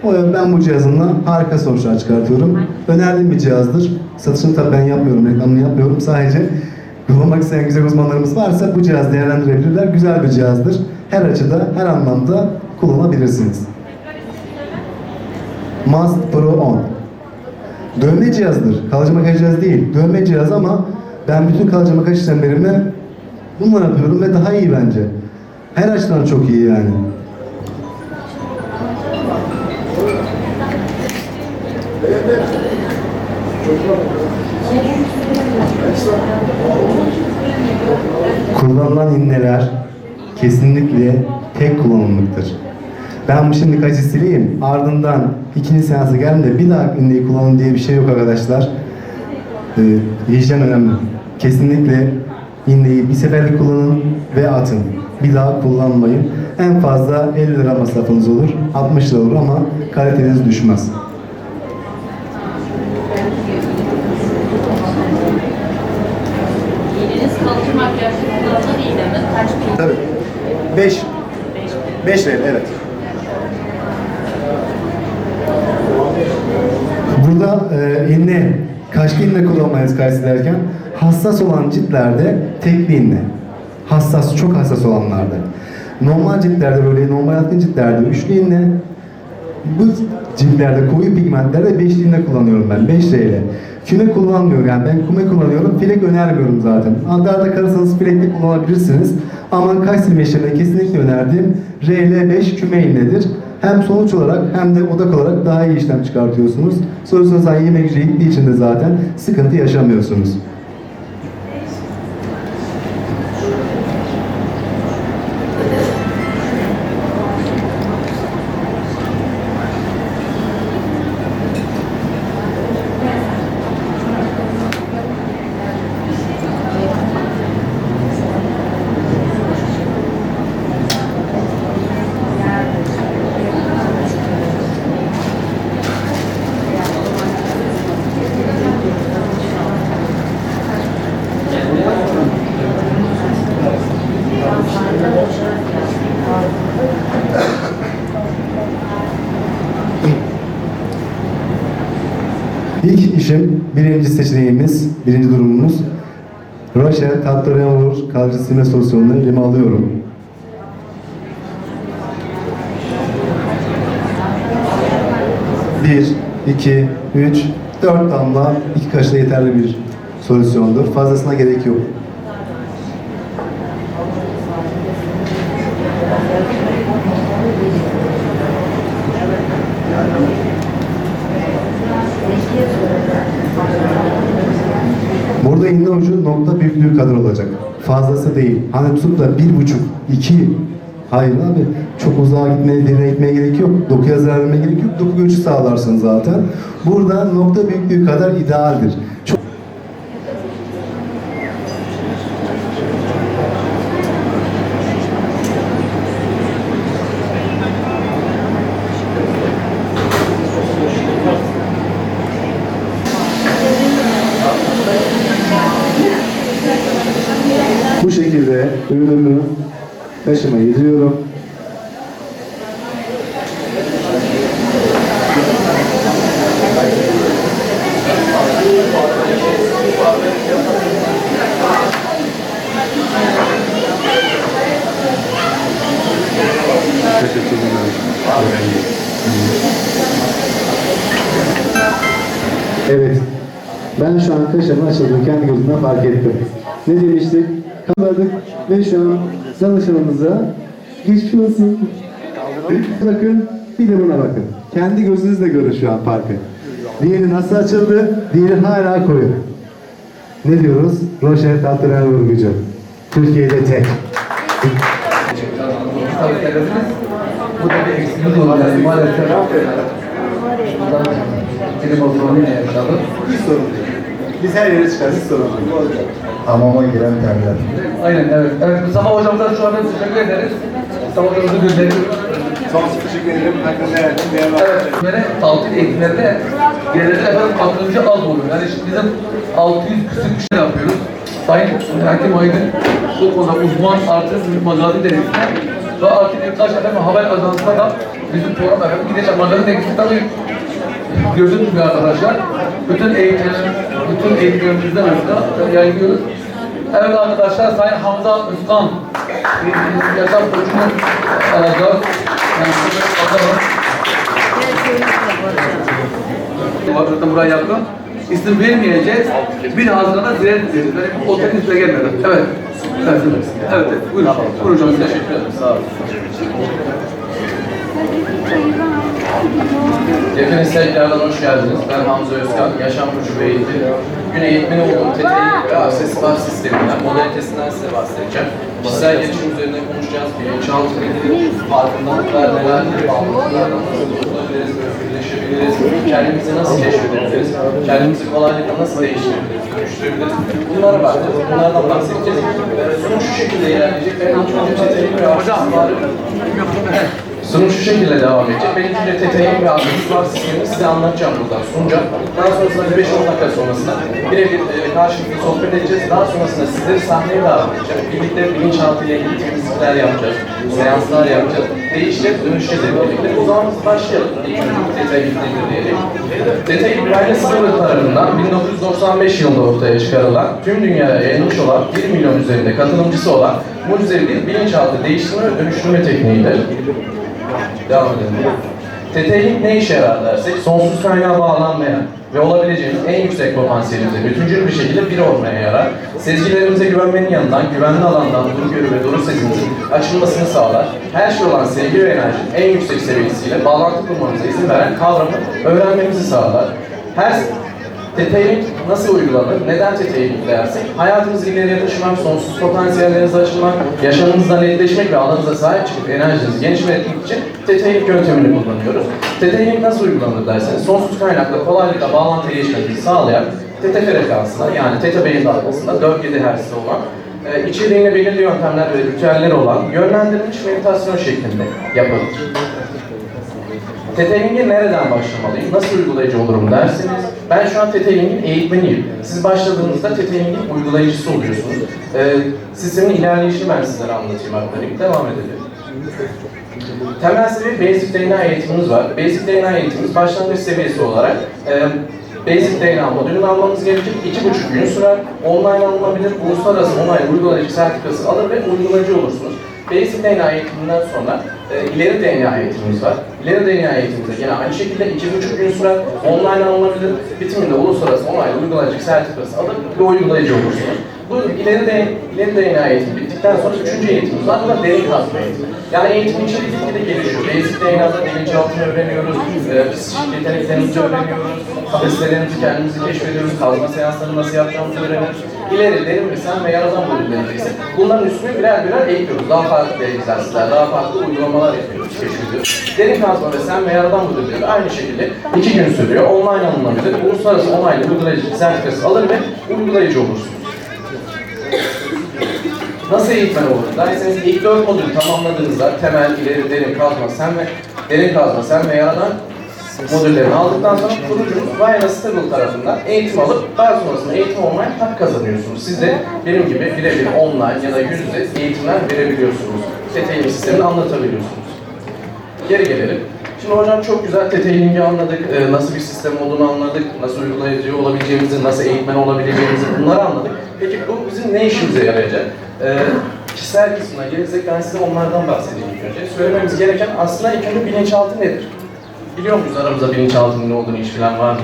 O yüzden ben bu cihazımla harika sonuçlar çıkartıyorum. Önerdiğim bir cihazdır. Satışını tabii ben yapmıyorum, reklamını yapmıyorum. Sadece kullanmak isteyen güzel uzmanlarımız varsa bu cihazı değerlendirebilirler. Güzel bir cihazdır. Her açıda, her anlamda kullanabilirsiniz. Mask Pro 10. Dövme cihazıdır. Kalıcı makyaj cihazı değil. Dövme cihazı ama ben bütün kalıcı makyaj işlemlerimi bununla yapıyorum ve daha iyi bence. Her açıdan çok iyi yani. Kullanılan inneler kesinlikle tek kullanımlıktır. Ben şimdi kaşı sileyim, ardından ikinci seansa geldiğinde bir daha inneyi kullanın diye bir şey yok arkadaşlar. Hijyen önemli. Kesinlikle inneyi bir seferlik kullanın ve atın. Bir daha kullanmayın. En fazla 50 lira masrafınız olur, 60 lira olur ama kaliteniz düşmez. İğneniz kalıcı makyajlı kullanılan iğne mi? Kaç bin? Tabii. 5 lira, evet. Burada inne, kaşlı inne kullanmayız kaş silerken. Hassas olan ciltlerde tekli inne. Hassas, çok hassas olanlarda. Normal ciltlerde böyle, normal yatkın ciltlerde üçlü inne. Bu ciltlerde, koyu pigmentlerde beşli inne kullanıyorum ben, 5 ile. Küme kullanmıyorum yani, ben küme kullanıyorum, filek önermiyorum zaten. Antarda kararsanız filekle kullanabilirsiniz. Ama kaş silme işlemine kesinlikle önerdiğim RL5 küme innedir. Hem sonuç olarak hem de odak olarak daha iyi işlem çıkartıyorsunuz. Sonrasında yemek gücü gittiği için de zaten sıkıntı yaşamıyorsunuz. İlk işim, birinci seçeneğimiz, birinci durumumuz Roche Tatlı Remover kalıcı silme solüsyonunu elime alıyorum. Bir, iki, üç, 4 damla 2 kaşıkla yeterli bir solüsyondur. Fazlasına gerek yok. Burada iğne ucu nokta büyüklüğü kadar olacak. Fazlası değil. Hani tutup da 1,5, 2. Hayır abi. Çok uzağa gitmeye, derine gitmeye gerek yok. Dokuya zarar vermeye gerek yok. Doku göçü sağlarsın zaten. Burada nokta büyüklüğü kadar idealdir. Çok... Bu şekilde ürünümü kaşıma yediriyorum. Evet. Ben şu an kaşımın açıldığını kendi gözümden fark ettim. Ne demiştik? Kapadık ve şu an danışanımıza geçmiş olsun. Bakın, bir de buna bakın. Kendi gözünüzle görün şu an farkı. Diğeri nasıl açıldı, diğeri hala koyu. Ne diyoruz? Roche Tatlı Remover gücü. Türkiye'de tek. Bu da bir eksimiz olur yani maalesef. Elim oturmanı yaşadım. Hiç sorun değil. Biz her yere çıkardık sorun. Hamama giren terler. Aynen, evet. Evet, Mustafa hocamıza şu anda teşekkür ederiz. Mustafa hocamızı gönderelim. Çok teşekkür ederim. Hakkında verdim. Evet, böyle tatil eğitimlerde genelde efendim aklımca az oluyor. Yani şimdi bizim 600 küsur bir şey yapıyoruz. Sayın Hakim Aydın bu konuda uzman artık magazin dergisinde ve artık Yurttaş efendim haber ajansında da bizim program efendim gidecek magazin dergisinde de gördüğünüz gibi arkadaşlar. Bütün eğitimlerimizden mesela yayınlıyoruz. Evet arkadaşlar, Sayın Hamza Özkan yaşam koçunu alacağız. Zaten buraya yakın. İsim vermeyeceğiz. Bir Haziran'da ziyaret edeceğiz. Yani bu otelin üstüne gelmedi. Evet. Evet. Evet. Buyurun. Buyurun hocam. Teşekkür ederim. Sağ olun. Hepiniz tekrardan hoş geldiniz. Ben Hamza Özkan, yaşam koçu ve eğitim. Gün eğitmeni olduğum TTİ ve aksesuar sisteminden, modalitesinden size bahsedeceğim. Kişisel gelişim üzerine konuşacağız. Bilinçaltı nedir, farkındalıklar nelerdir, bağımlılıklardan nasıl kurtulabiliriz, özgürleşebiliriz, kendimizi nasıl keşfedebiliriz, kendimizi kolaylıkla nasıl değiştirebiliriz, dönüştürebiliriz. Bunlara bakacağız, bunlardan bahsedeceğiz. Sunum şu şekilde ilerleyecek. Ben ilk önce TTİ ve aksesuarı sunum şu şekilde devam edecek. Ben ilk önce TTİ ve aksesuar sistemini size anlatacağım buradan sunacağım. Daha sonrasında 5-10 dakika sonrasında birebir karşılıklı sohbet edeceğiz. Daha sonrasında sizleri sahneye davet edeceğim. Birlikte bilinçaltı ile ilgili temizlikler yapacağız. Seanslar yapacağız. Değişeceğiz, dönüşeceğiz hep birlikte. O zaman başlayalım. İlk önce TTİ nedir diyerek. TTİ Güvenli Sınırlı tarafından 1995 yılında ortaya çıkarılan, tüm dünyaya yayılmış olan 1 milyon üzerinde katılımcısı olan mucizevi bir bilinçaltı değiştirme ve dönüştürme tekniğidir. Devam edelim. TTİ ne işe yarar dersek, sonsuz kaynağa bağlanmayan ve olabileceğimiz en yüksek potansiyelimize bütüncül bir şekilde bir olmaya yarar. Sezgilerimize güvenmenin yanından, güvenli alandan duru görü ve doğru sesimizin açılmasını sağlar. Her şey olan sevgi ve enerjinin en yüksek seviyesiyle bağlantı kurmamıza izin veren kavramı öğrenmemizi sağlar. TTİ nasıl uygulanır? Neden TTİ dersek? Hayatımızı ileriye taşımak, sonsuz potansiyellerinizi açılmak, yaşamınızda netleşmek ve alanınıza sahip çıkıp enerjinizi genişletmek için TTİ yöntemini kullanıyoruz. TTİ nasıl uygulanır derseniz, sonsuz kaynakla kolaylıkla bağlantıya geçmemizi sağlayan TT frekansında, yani TT beyin dalgasında 4-7 Hz'de olan, içeriğinde belirli yöntemler ve ritüeller olan yönlendirilmiş meditasyon şeklinde yapılır. TTİ'ye nereden başlamalıyım, nasıl uygulayıcı olurum derseniz, ben şu an TTİ'nin eğitmeniyim. Siz başladığınızda TTİ'nin uygulayıcısı oluyorsunuz. Sistemin ilerleyişini ben sizlere anlatayım, aktarayım. Devam edelim. Temel seviye Basic DNA eğitimimiz var. Basic DNA eğitimimiz başlangıç seviyesi olarak Basic DNA modülünü almanız gerekir. 2,5 gün sürer. Online alınabilir. Uluslararası onay uygulayıcı sertifikası alır ve uygulayıcı olursunuz. Basic DNA eğitiminden sonra ileri DNA eğitimimiz var. İleri DNA eğitimimizde yine aynı şekilde 2,5 gün sürer. Online alınabilir. Bitiminde uluslararası onaylı uygulayıcı sertifikası alır ve uygulayıcı olursunuz. Bu ileri DNA eğitimi bittikten sonra 3. eğitimimiz var. Bu da derin kazma eğitimi. Yani eğitimin içeriği gitgide gelişiyor. Basic DNA'da bilinçaltını öğreniyoruz. Psikik yeteneklerimizi öğreniyoruz. Kapasitelerimizi kendimizi keşfediyoruz. Kazma seanslarını nasıl yapacağımızı öğreniyoruz. İleri, derin bir sen ve yaradan bölümlerindeyiz. Bunların üstüne birer birer eğitiyoruz. Daha farklı egzersizler, daha farklı uygulamalar yapıyoruz, keşfediyoruz. Derin kazma ve sen ve yaradan bölümleri aynı şekilde 2 gün sürüyor. Online alınabilir. Uluslararası onaylı uygulayıcı sertifikası alır ve uygulayıcı olursunuz. Nasıl eğitmen olur derseniz ilk 4 modülü tamamladığınızda temel, ileri, derin kazma, sen ve yaradan modüllerini aldıktan sonra kurucumuz Vayna Stable tarafından eğitim alıp daha sonrasında eğitim online hak kazanıyorsunuz. Siz de benim gibi birebir online ya da yüz yüze eğitimler verebiliyorsunuz. TTİ sistemini anlatabiliyorsunuz. Geri gelelim. Şimdi hocam çok güzel TTİ'yi anladık, nasıl bir sistem olduğunu anladık, nasıl uygulayıcı olabileceğimizi, nasıl eğitmen olabileceğimizi bunları anladık. Peki bu bizim ne işimize yarayacak? Kişisel kısmına gelirsek ben size onlardan bahsedeyim ilk önce. Söylememiz gereken aslında ilk önce bilinçaltı nedir? Biliyor muyuz aramızda bilinçaltının ne olduğunu hiç bilen var mı?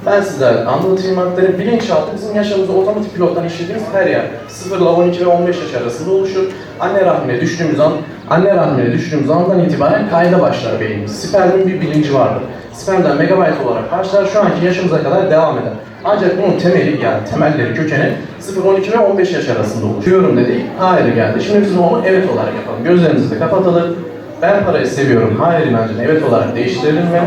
Ben size anlatayım aktarayım. Bilinçaltı bizim yaşamımızda otomatik pilottan işlediğimiz her yer. 0 ile 12 ve 15 yaş arasında oluşur. Anne rahmine düştüğümüz andan itibaren kayda başlar beynimiz. Spermin bir bilinci vardır. Spermden megabayt olarak başlar, şu anki yaşımıza kadar devam eder. Ancak bunun temeli, yani temelleri, kökeni 0, 12 ve 15 yaş arasında oluşuyorum dedik. Hayır geldi. Şimdi biz onu evet olarak yapalım. Gözlerimizi de kapatalım. Ben parayı seviyorum. Hayır inancını evet olarak değiştirelim ve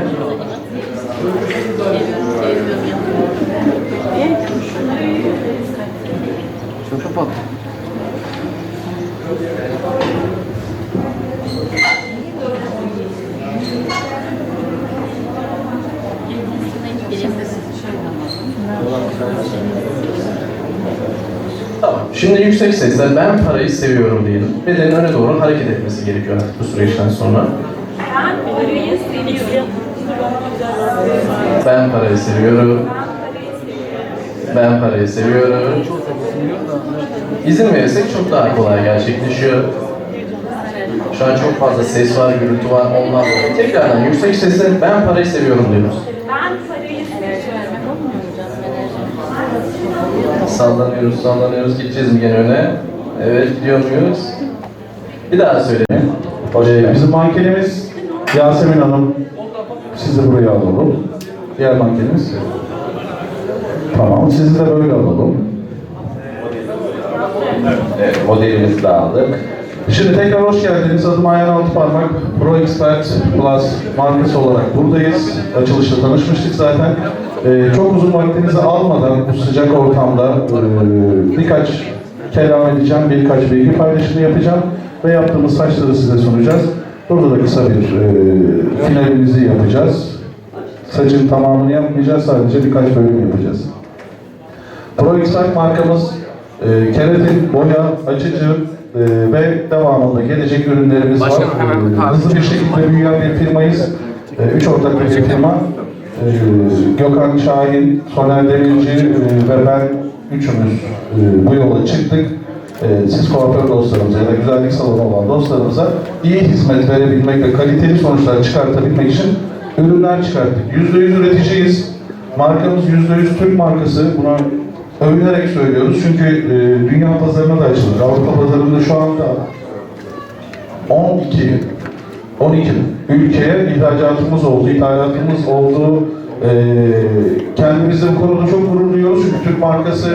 Tamam. Şimdi yüksek sesle ben parayı seviyorum diyelim. Bedenin öne doğru hareket etmesi gerekiyor artık bu süreçten sonra. Ben parayı seviyorum. Ben parayı seviyorum. Ben parayı seviyorum. İzin verirsek çok daha kolay gerçekleşiyor. Şu an çok fazla ses var, gürültü var, ondan dolayı. Tekrardan yüksek sesle ben parayı seviyorum diyoruz. Ben parayı seviyorum. Sallanıyoruz. Gideceğiz mi gene öne? Evet, gidiyor muyuz? Bir daha söyleyin. Bizim mankenimiz Yasemin Hanım. Sizi de buraya alalım. Diğer mankenimiz. Tamam, sizi de böyle alalım. Evet, modelimizi de aldık. Şimdi tekrar hoş geldiniz. Adım Ayhan Altıparmak. Pro Expert Plus markası olarak buradayız. Açılışta tanışmıştık zaten. Çok uzun vaktinizi almadan bu sıcak ortamda birkaç kelam edeceğim, birkaç bilgi paylaşımı yapacağım ve yaptığımız saçları size sunacağız. Burada da kısa bir finalimizi yapacağız. Saçın tamamını yapmayacağız, sadece birkaç bölüm yapacağız. Pro Expert markamız keratin, boya, açıcı ve devamında gelecek ürünlerimiz var. Hızlı bir şekilde büyüyen bir firmayız. 3 ortak bir firma. Gökhan Şahin, Soner Demirci ve ben üçümüz bu yola çıktık. Siz kuaför dostlarımıza ya da güzellik salonu olan dostlarımıza iyi hizmet verebilmek ve kaliteli sonuçlar çıkartabilmek için ürünler çıkarttık. %100 üreticiyiz. Markamız %100 Türk markası. Buna övünerek söylüyoruz çünkü dünya pazarına da açılır. Avrupa pazarında şu anda 12 ülkeye ihracatımız oldu, ithalatımız oldu. Kendimizde bu konuda çok gurur duyuyoruz çünkü Türk markası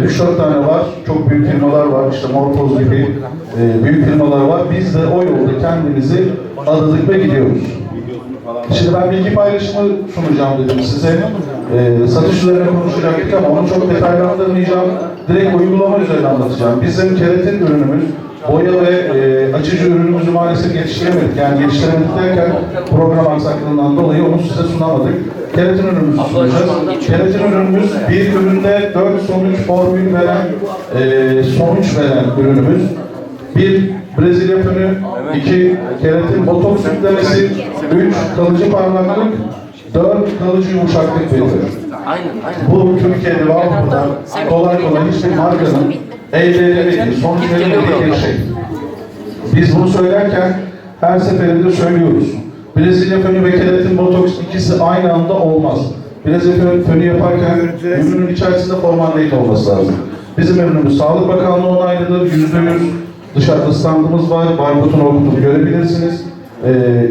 3-4 tane var. Çok büyük firmalar var, işte Morphoz gibi büyük firmalar var. Biz de o yolda kendimizi adadık ve gidiyoruz. Şimdi ben bilgi paylaşımı sunacağım dedim size. Satış üzerine konuşacaktık ama onu çok detaylandırmayacağım. Direkt uygulama üzerine anlatacağım. Bizim keratin ürünümüz, boya ve açıcı ürünümüzü maalesef yetiştiremedik. Yani yetiştiremedik derken program aksaklığından dolayı onu size sunamadık. Keratin ürünümüzü sunacağız. Keratin ürünümüz bir üründe 4 sonuç formül veren, sonuç veren ürünümüz. 1. Brezilya fönü, 2. Keratin botoks yüklemesi, 3. Kalıcı parlaklık, 4. Kalıcı yumuşaklık veriyor. Bu Türkiye'de ve Avrupa'da kolay hiçbir markanın elde edemediği, sonuç veremediği bir şey. Biz bunu söylerken her seferinde söylüyoruz. Brezilya fönü ve keratin botoks ikisi aynı anda olmaz. Brezilya fönü yaparken ürünün içerisinde formaldehit olması lazım. Bizim ürünümüz Sağlık Bakanlığı onaylıdır, %100 dışarıda standımız var, barbutunu okutup görebilirsiniz.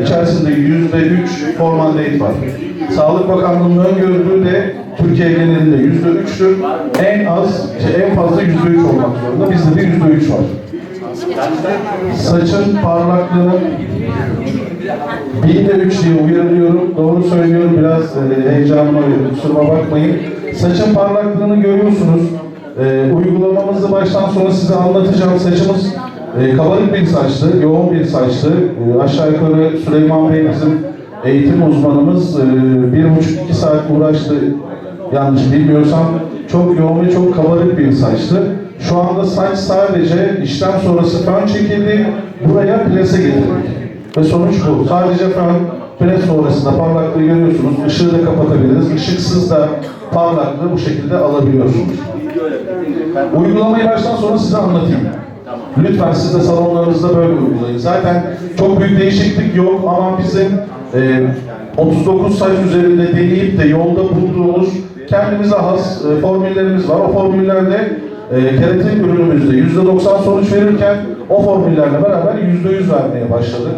İçerisinde %3 formaldehit var. Sağlık Bakanlığı'nın öngördüğü de Türkiye genelinde %3'tür. En fazla %3 olmak zorunda. Bizde de %3 var. Saçın parlaklığını 1'de 3 diye uyarıyorum. Doğru söylüyorum. Biraz heyecanıma kusuruma bakmayın. Saçın parlaklığını görüyorsunuz. Uygulamamızı baştan sona size anlatacağım. Saçımız kabarık bir saçtı, yoğun bir saçtı. Aşağı yukarı Süleyman Bey bizim eğitim uzmanımız 1,5-2 saat uğraştı. Yanlış bilmiyorsam çok yoğun ve çok kabarık bir saçtı. Şu anda saç sadece işlem sonrası fön çekildi, buraya plase getirildi. Ve sonuç bu. Sadece fön, plas sonrasında parlaklığı görüyorsunuz. Işığı da kapatabiliriz. Işıksız da parlaklığı bu şekilde alabiliyorsunuz. Uygulamayı baştan sona size anlatayım. Lütfen siz de salonlarınızda böyle uygulayın. Zaten çok büyük değişiklik yok ama bizim 39 saç üzerinde deneyip de yolda bulduğumuz kendimize has formüllerimiz var. O formüllerde keratin ürünümüzde %90 sonuç verirken o formüllerle beraber %100 vermeye başladık.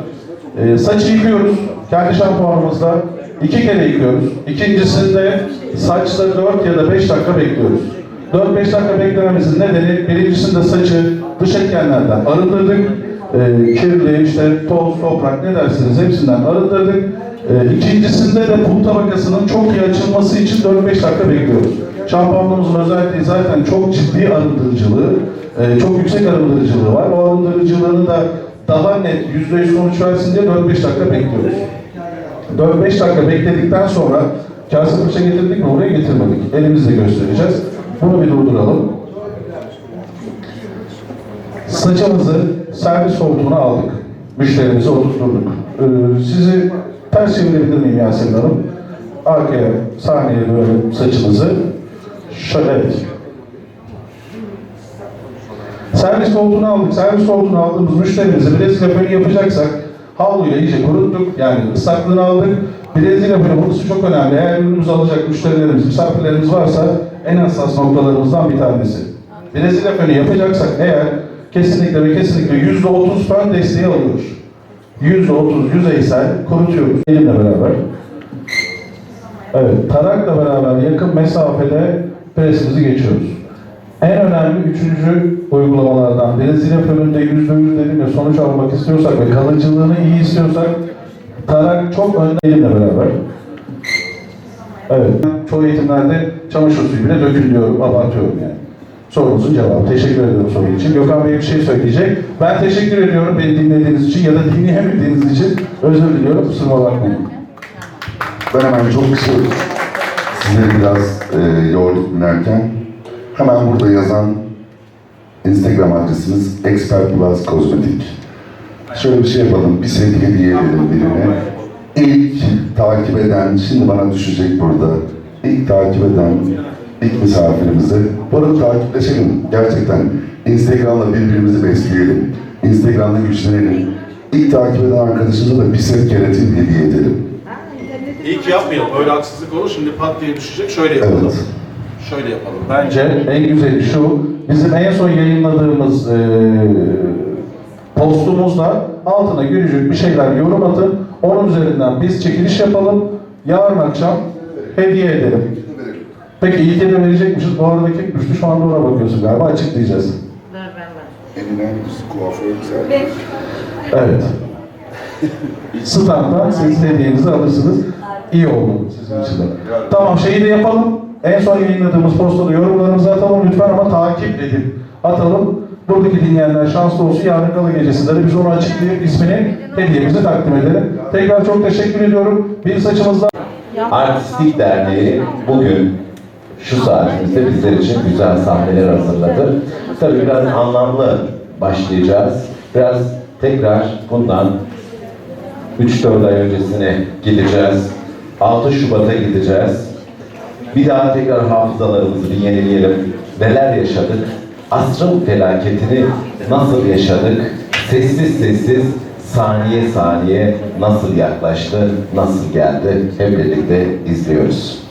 Saçı yıkıyoruz. Kendi şampuanımızda 2 kere yıkıyoruz. İkincisinde saçta 4 ya da 5 dakika bekliyoruz. 4-5 dakika beklememizin nedeni birincisinde saçı dış etkenlerden arındırdık. Kirli, işte toz, toprak ne dersiniz hepsinden arındırdık. İkincisinde de pul tabakasının çok iyi açılması için 4-5 dakika bekliyoruz. Şampuanımızın özelliği zaten çok ciddi arındırıcılığı, çok yüksek arındırıcılığı var. O arındırıcılığını da daha net %100 sonuç versin diye 4-5 dakika bekliyoruz. 4-5 dakika bekledikten sonra kase fırça getirdik mi? Oraya getirmedik. Elimizle göstereceğiz. Bunu bir durduralım. Saçımızı servis koltuğuna aldık. Müşterimizi oturtturduk. Sizi ters çevirebilir miyim Yasemin Hanım? Arkaya, sahneye böyle saçımızı. Şöyle, evet. Servis koltuğunu aldık. Servis koltuğunu aldığımız müşterimizi Brezilya fönü yapacaksak havluyla iyice kuruttuk. Yani ıslaklığını aldık. Brezilya fönü konusu çok önemli. Eğer ürünümüzü alacak müşterilerimiz, misafirlerimiz varsa en hassas noktalarımızdan bir tanesi. Brezilya fönü yapacaksak eğer kesinlikle ve kesinlikle %30 fön desteği alıyoruz. %30 yüzeysel kurutuyoruz. Elimle beraber. Evet, tarakla beraber yakın mesafede presimizi geçiyoruz. En önemli üçüncü uygulamalardan Brezilya fönünde %100 dedim ya, sonuç almak istiyorsak ve kalıcılığını iyi istiyorsak tarak çok önde, elimle beraber. Evet, çoğu eğitimlerde çamaşır suyu bile dökün diyorum, abartıyorum yani. Sorunuzun cevabı. Teşekkür ediyorum sorun için. Gökhan Bey bir şey söyleyecek. Ben teşekkür ediyorum beni dinlediğiniz için ya da dinleyemediğiniz için. Özür diliyorum, kusuruma bakmayın. Ben hemen çok kısa size biraz yoğurduk dinlerken hemen burada yazan Instagram adresimiz Expert Plus Kozmetik. Şöyle bir şey yapalım, bir sevgi hediye edelim birine. İlk takip eden, şimdi bana düşecek burada, ilk takip eden ilk misafirimizi, bu arada takipleşelim gerçekten. Instagram'la birbirimizi besleyelim, Instagram'da güçlenelim. İlk takip eden arkadaşımıza da bir set keratin hediye edelim. İyi ki yapmayalım, öyle haksızlık olur, şimdi pat diye düşecek, şöyle yapalım. Evet. Şöyle yapalım. Bence en güzeli şu, bizim en son yayınladığımız postumuzda altına gülücük bir şeyler yorum atın, onun üzerinden biz çekiliş yapalım, yarın akşam hediye edelim. Peki ilk de verecekmişiz, bu arada kim düştü, şu anda ona bakıyorsun galiba, açıklayacağız. Eline kuaför güzel. Evet. Stand'dan siz hediyenizi alırsınız. İyi oldu sizin için de. Tamam, şeyi de yapalım. En son yayınladığımız postada yorumlarımızı atalım lütfen ama takip edin. Atalım. Buradaki dinleyenler şanslı olsun. Yarın Gala gecesinde de biz onu açıklayıp ismini, hediyemizi takdim edelim. Tekrar çok teşekkür ediyorum. Bir saçımızda... Artistik Derneği bugün şu saatimizde bizler için güzel sahneler hazırladı. Tabii biraz anlamlı başlayacağız. Biraz tekrar bundan 3-4 ay öncesine gideceğiz. 6 Şubat'a gideceğiz. Bir daha tekrar hafızalarımızı bir yenileyelim. Neler yaşadık? Asrın felaketini nasıl yaşadık? Sessiz sessiz, saniye saniye nasıl yaklaştı, nasıl geldi? Hep birlikte izliyoruz.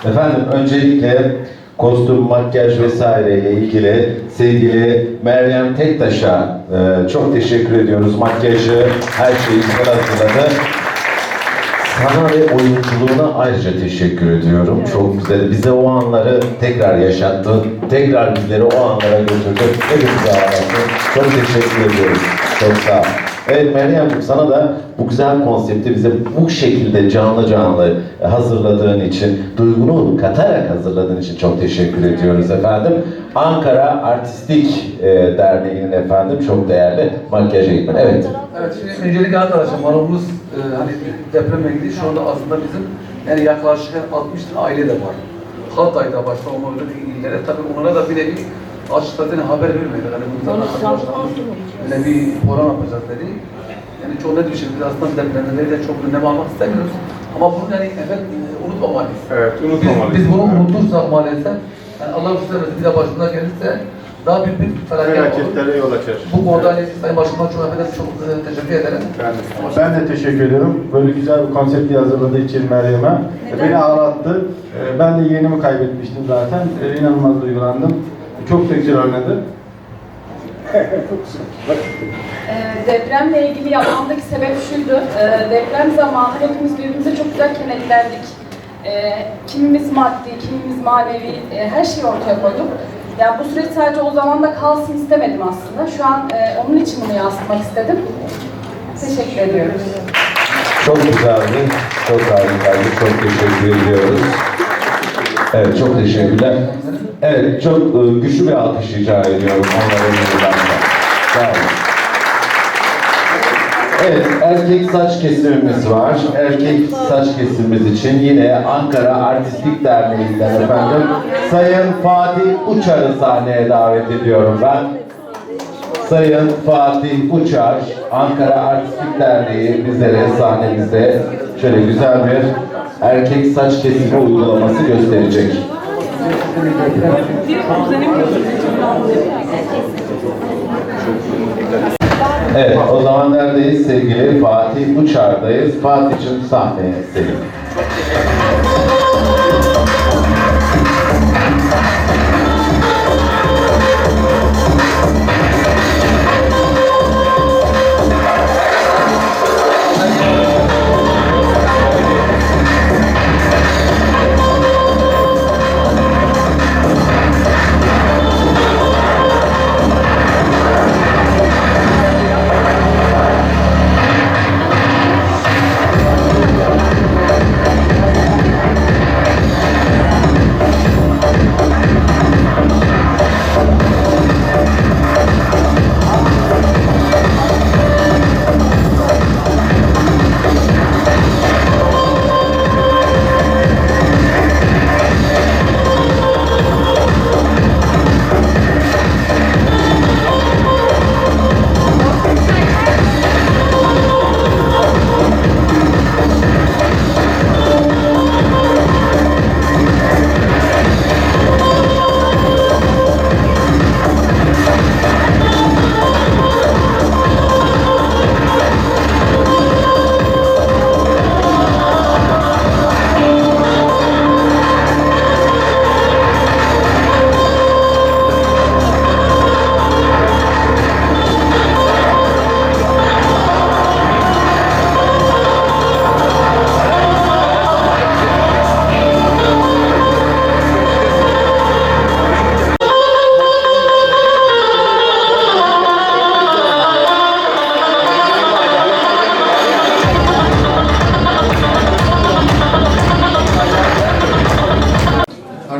Efendim öncelikle kostüm, makyaj vesaireyle ilgili sevgili Meryem Tektaş'a çok teşekkür ediyoruz. Makyajı, her şeyi güzel hazırladı. Sana ve oyunculuğuna ayrıca teşekkür ediyorum. Çok güzel. Bize o anları tekrar yaşattın. Tekrar bizleri o anlara götürdün. Hepimize ağırlattın. Çok teşekkür ediyoruz. Çok sağ ol. Evet Meryem, sana da bu güzel konsepti bize bu şekilde canlı canlı hazırladığın için, duygunu katarak hazırladığın için çok teşekkür ediyoruz efendim. Ankara Artistik Derneği'nin efendim çok değerli makyaj eğitmeni. Evet. Evet, şimdi öncelikle arkadaşlar malumumuz hani depremle ilgili şu anda aslında bizim yani yaklaşık 60 aile de var. Hatay'da başta olmak üzere illere tabii onlara da bir nevi açıkçası haber vermedi. Yani bundan arkadaşlarımız böyle bir program yapacak dedi. Yani çok net bir şekilde aslında depremleri de çok önlem almak istemiyoruz. Ama bunu yani efendim unutmamalıyız. Evet, unutmamalıyız. Biz bunu unutursak maalesef yani Allah üstüne bir de başımıza gelirse daha büyük bir Felaketlere yol açar. Bu konuda hani Sayın Başkan'a çok efendim çok teşekkür ederim. Ben de teşekkür ediyorum. Böyle güzel bir konsepti hazırladığı için Meryem'e. Beni ağlattı. Ben de yeğenimi kaybetmiştim zaten. İnanılmaz duygulandım. Çok da güzel oynadı. Depremle ilgili yapmamdaki sebep şuydu. Deprem zamanı hepimiz birbirimize çok güzel kenetlendik. Kimimiz maddi, kimimiz manevi, her şeyi ortaya koyduk. Yani bu süreç sadece o zaman da kalsın istemedim aslında. Şu an onun için bunu yansıtmak istedim. Teşekkür ediyoruz. Çok güzeldi. Çok harikaydı. Çok teşekkür ediyoruz. Evet, çok teşekkürler. Evet, çok güçlü bir alkış rica ediyorum onların önünden. Sağ olun. Evet, erkek saç kesimimiz var. Erkek saç kesimimiz için yine Ankara Artistik Derneği'nden efendim Sayın Fatih Uçar'ı sahneye davet ediyorum ben. Sayın Fatih Uçar, Ankara Artistik Derneği bizlere sahnemizde şöyle güzel bir erkek saç kesimi uygulaması gösterecek. Evet, o zaman neredeyiz sevgili Fatih Uçar'dayız. Fatih'cim sahneye selim.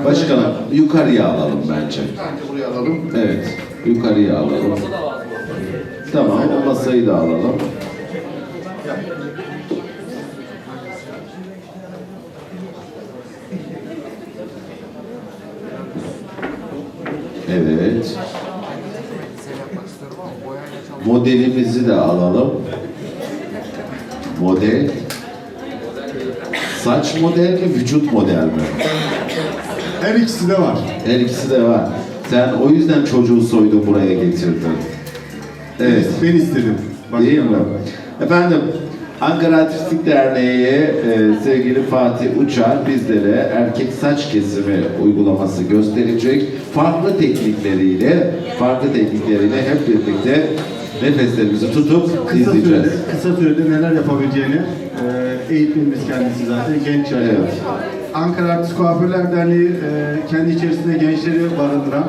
Başkanım, yukarıya alalım bence. Bence buraya alalım. Evet, yukarıya alalım. Tamam, o masayı da alalım. Evet. Modelimizi de alalım. Model. Saç model mi, vücut model mi? Her ikisi de var. Her ikisi de var. Sen o yüzden çocuğu soydun buraya getirdin. Evet. Ben istedim. Değil mi? Efendim, Ankara Artistik Derneği sevgili Fatih Uçar bizlere erkek saç kesimi uygulaması gösterecek. Farklı teknikleriyle hep birlikte nefeslerimizi tutup izleyeceğiz. Kısa sürede neler yapabileceğini eğitmenimiz kendisi zaten genç yaşta. Evet. Ankara Artist Kuaförler Derneği kendi içerisinde gençleri barındıran